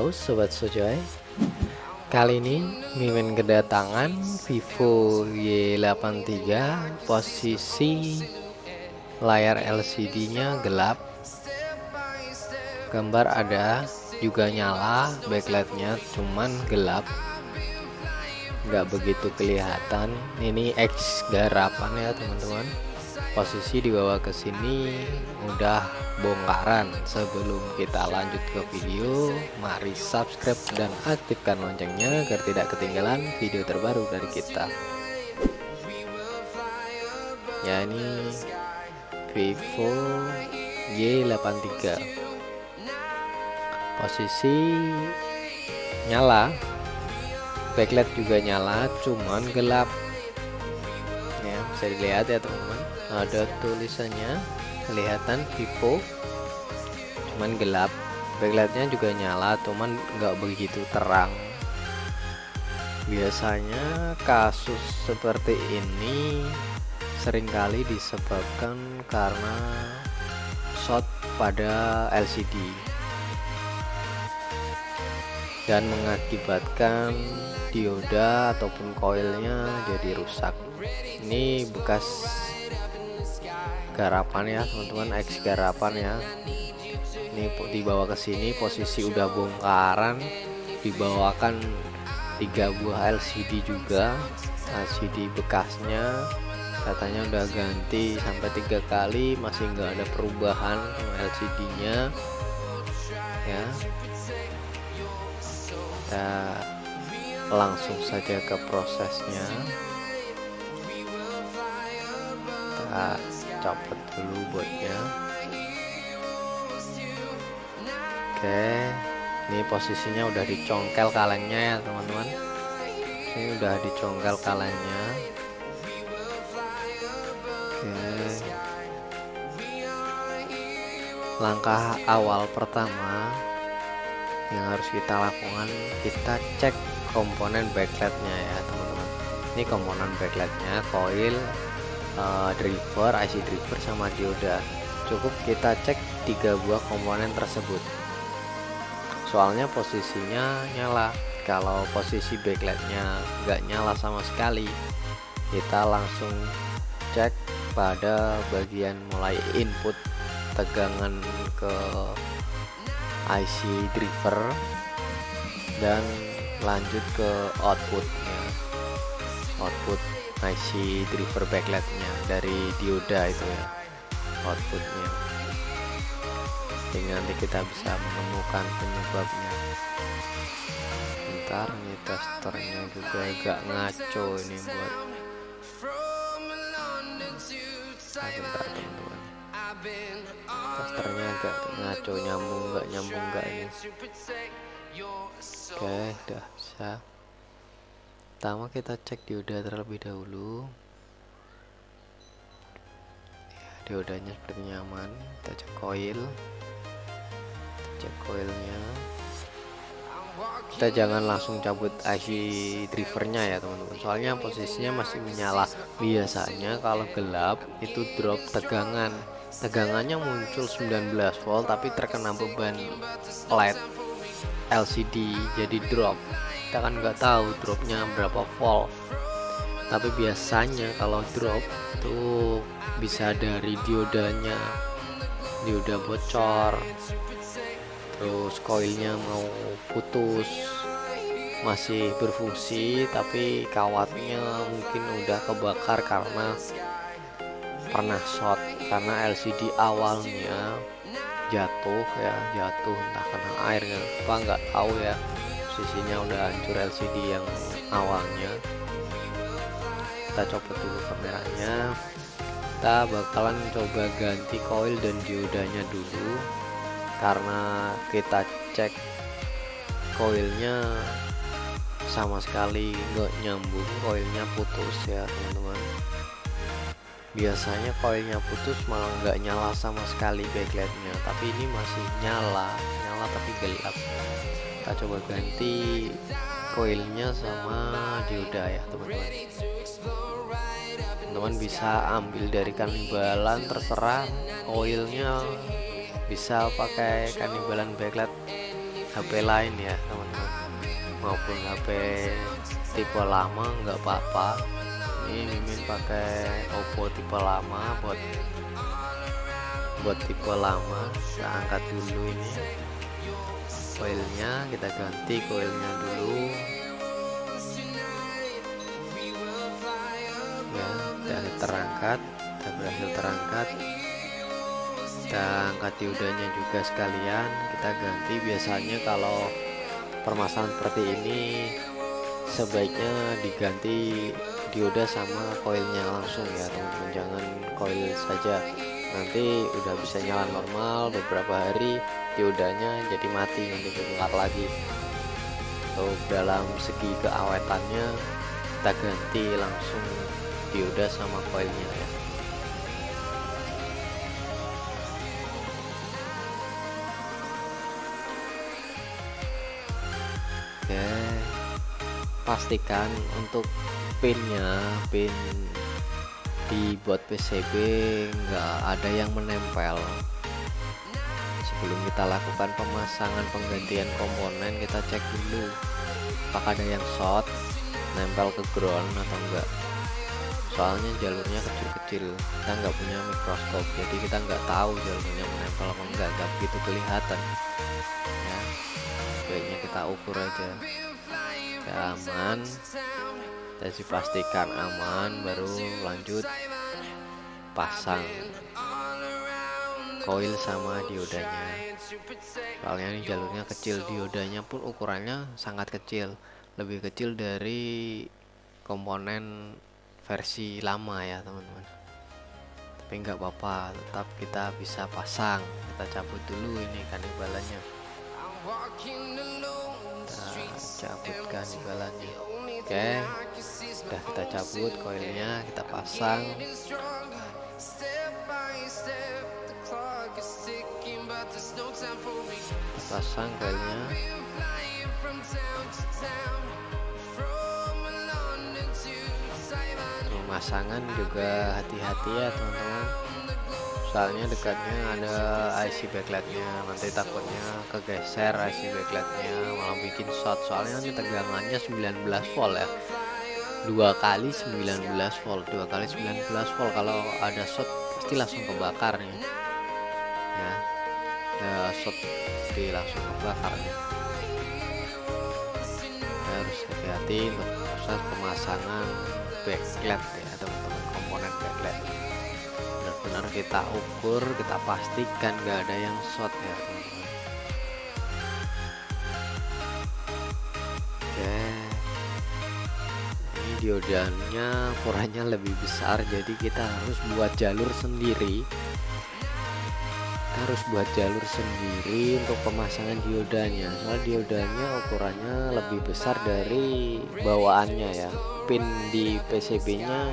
Halo Sobat Sojoy, kali ini Mimin kedatangan Vivo Y83. Posisi layar LCD nya gelap, gambar ada juga nyala, backlightnya cuman gelap, nggak begitu kelihatan. Ini X garapan ya teman-teman. Posisi dibawa ke sini udah bongkaran. Sebelum kita lanjut ke video, mari subscribe dan aktifkan loncengnya agar tidak ketinggalan video terbaru dari kita. Ya, ini Vivo Y83. Posisi nyala, backlight juga nyala, cuman gelap. Ya, bisa dilihat ya teman-teman. Ada tulisannya, kelihatan Vivo, cuman gelap. Backlightnya juga nyala, cuman nggak begitu terang. Biasanya kasus seperti ini seringkali disebabkan karena short pada LCD dan mengakibatkan dioda ataupun koilnya jadi rusak. Ini bekas garapan ya teman-teman, X garapan ya. Ini dibawa ke sini, posisi udah bongkaran, dibawakan 3 buah LCD juga. LCD bekasnya katanya udah ganti sampai 3 kali, masih nggak ada perubahan LCD nya ya. Kita langsung saja ke prosesnya. Kita copot dulu botnya. Oke, ini posisinya udah dicongkel kalengnya ya teman-teman. Ini udah dicongkel kalengnya. Oke, langkah awal pertama yang harus kita lakukan, kita cek komponen backlightnya ya teman-teman. Ini komponen backlightnya, coil, driver, IC driver sama dioda. Cukup kita cek 3 buah komponen tersebut. Soalnya posisinya nyala. Kalau posisi backlightnya nggak nyala sama sekali, kita langsung cek pada bagian mulai input tegangan ke IC driver dan lanjut ke outputnya, output IC driver backlightnya dari dioda itu ya, outputnya. Jadi nanti kita bisa menemukan penyebabnya. Bentar, ini testernya juga agak ngaco ini buat. Bentar teman-teman, testernya agak ngaco, nyambung nggak ini. Oke, udah bisa. Pertama kita cek dioda terlebih dahulu. Ya, diodanya seperti nyaman. Kita cek koil, cek koilnya. Kita jangan langsung cabut IC drivernya ya teman-teman, soalnya posisinya masih menyala. Biasanya kalau gelap itu drop tegangan, tegangannya muncul 19 volt tapi terkena beban LED LCD jadi drop. Kita kan nggak tahu dropnya berapa volt, tapi biasanya kalau drop itu bisa dari diodanya, dioda bocor, terus koilnya mau putus, masih berfungsi tapi kawatnya mungkin udah kebakar karena pernah short, karena LCD awalnya jatuh ya, jatuh entah kena air apa nggak tahu ya, posisinya udah hancur LCD yang awalnya. Kita copot dulu kameranya. Kita bakalan coba ganti koil dan diodanya dulu, karena kita cek koilnya sama sekali nggak nyambung, koilnya putus ya teman-teman. Biasanya koilnya putus malah nggak nyala sama sekali backlightnya, tapi ini masih nyala tapi gelap. Kita coba ganti koilnya sama dioda ya teman-teman. Teman-teman bisa ambil dari kanibalan, terserah. Koilnya bisa pakai kanibalan backlight HP lain ya teman-teman, maupun HP tipe lama nggak apa-apa. Ini Mimin pakai Oppo tipe lama, buat tipe lama. Kita angkat dulu ini koilnya, kita ganti koilnya dulu ya. Dan terangkat, kita berhasil terangkat. Kita angkat diodanya juga sekalian, kita ganti. Biasanya kalau permasalahan seperti ini sebaiknya diganti dioda sama koilnya langsung ya teman-teman, jangan koil saja, nanti udah bisa nyala normal, beberapa hari diodanya jadi mati, nanti kebakar lagi. Untuk dalam segi keawetannya kita ganti langsung dioda sama koilnya ya. Oke, pastikan untuk pin di buat PCB nggak ada yang menempel. Sebelum kita lakukan pemasangan penggantian komponen, kita cek dulu apakah ada yang short, nempel ke ground atau enggak. Soalnya jalurnya kecil-kecil, kita nggak punya mikroskop, jadi kita nggak tahu jalurnya menempel apa enggak, nggak begitu kelihatan ya. Sebaiknya kita ukur aja ya, aman, kita pastikan aman, baru lanjut pasang koil sama diodanya. Soalnya ini jalurnya kecil, diodanya pun ukurannya sangat kecil, lebih kecil dari komponen versi lama ya teman-teman. Tapi nggak apa-apa, tetap kita bisa pasang. Kita cabut dulu ini kanibalannya, kita cabutkan kanibalannya. Oke, udah kita cabut koilnya, kita pasang. Pasang koilnya. Pemasangan juga hati-hati ya teman-teman, soalnya dekatnya ada IC backlightnya, nanti takutnya kegeser IC backlightnya malah bikin short. Soalnya nanti tegangannya 19 volt ya, 2 kali 19 volt, 2 kali 19 volt. Kalau ada short pasti langsung kebakar nih ya, short pasti langsung kebakar nih. Kita harus hati-hati untuk proses pemasangan backlight ya teman-teman, komponen backlight benar-benar kita ukur, kita pastikan gak ada yang short ya teman-teman. Oke, ini diodanya ukurannya lebih besar, jadi kita harus buat jalur sendiri. Untuk pemasangan diodanya, soal diodanya ukurannya lebih besar dari bawaannya ya. Pin di PCB nya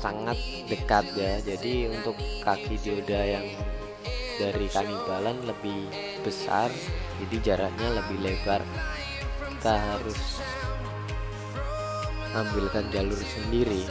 sangat dekat ya, jadi untuk kaki dioda yang dari kanibalan lebih besar, jadi jaraknya lebih lebar. Kita harus ambilkan jalur sendiri.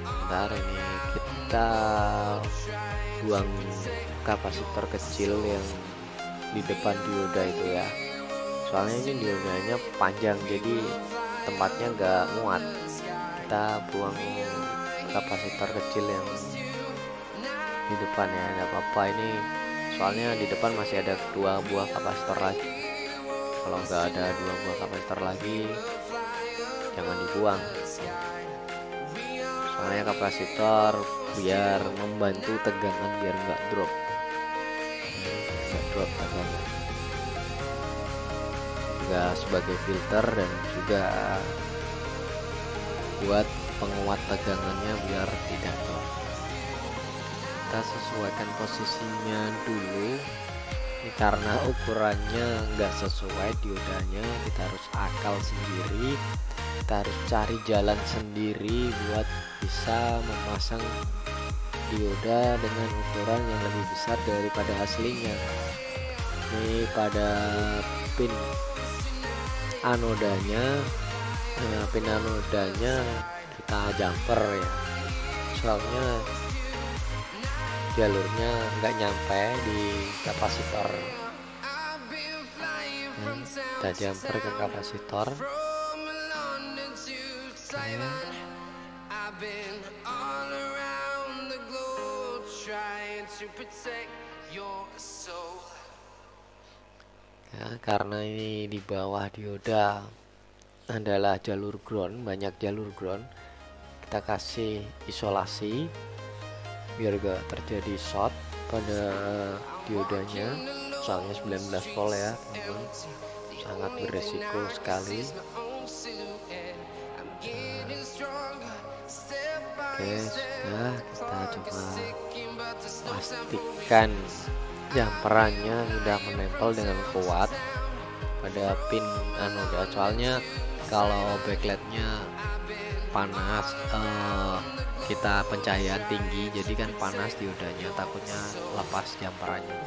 Bentar, ini kita buang kapasitor kecil yang di depan dioda itu ya, soalnya ini diodanya panjang jadi tempatnya nggak muat. Kita buang kapasitor kecil yang di depan ya, nggak apa-apa ini, soalnya di depan masih ada 2 buah kapasitor lagi. Kalau nggak ada 2 buah kapasitor lagi jangan dibuang, soalnya kapasitor biar membantu tegangan, biar nggak drop tegangan, juga sebagai filter dan juga buat penguat tegangannya biar tidak drop. Kita sesuaikan posisinya dulu. Ini karena ukurannya nggak sesuai diodanya, kita harus akal sendiri, kita harus cari jalan sendiri buat bisa memasang dioda dengan ukuran yang lebih besar daripada aslinya. Ini pada pin anodanya, kita jumper ya, soalnya jalurnya nggak nyampe di kapasitor Kita jumper ke kapasitor. Ya, karena ini di bawah dioda adalah jalur ground, banyak jalur ground, kita kasih isolasi biar gak terjadi short pada diodanya. Soalnya 19 volt ya teman-teman, sangat beresiko sekali. Oke, sudah, kita coba pastikan jumperannya sudah menempel dengan kuat pada pin anoda. Soalnya kalau backlightnya panas, kita pencahayaan tinggi, jadi kan panas diodanya, takutnya lepas jumperannya.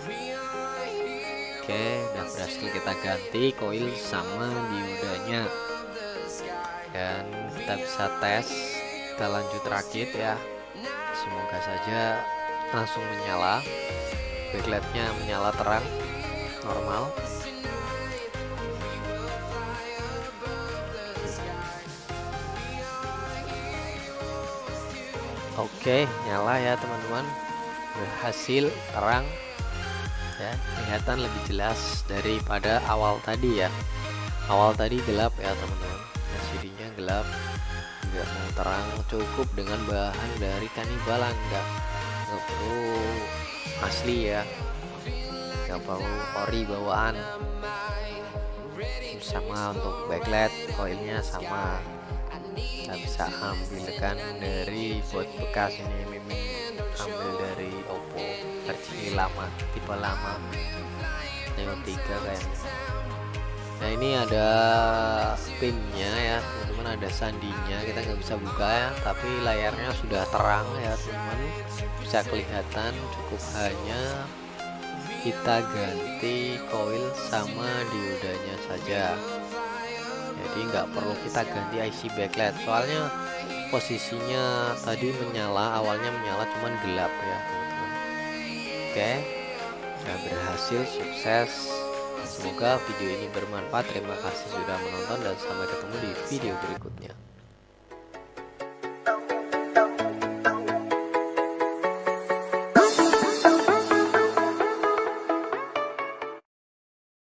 Oke, dan berhasil kita ganti koil sama diodanya, dan kita bisa tes. Kita lanjut rakit ya, semoga saja langsung menyala, backlightnya menyala terang normal. Oke, nyala ya teman-teman, berhasil terang ya, kelihatan lebih jelas daripada awal tadi ya. Awal tadi gelap ya teman-teman, LCD-nya gelap, nggak mau terang. Cukup dengan bahan dari Kanibal, nggak perlu asli ya, nggak perlu ori bawaan. Sama untuk backlight, koilnya sama, kita bisa ambilkan dari bot bekas ini, Mimin ambil dari Oppo versi lama, tipe lama Neo 3 kayaknya. Nah ini ada pinnya ya teman-teman, ada sandinya, kita nggak bisa buka ya, tapi layarnya sudah terang ya teman-teman, bisa kelihatan. Cukup hanya kita ganti koil sama diodanya saja, jadi nggak perlu kita ganti IC backlight. Soalnya posisinya tadi menyala, awalnya menyala cuman gelap ya teman-teman. Oke, nah berhasil, sukses. Semoga video ini bermanfaat. Terima kasih sudah menonton dan sampai ketemu di video berikutnya.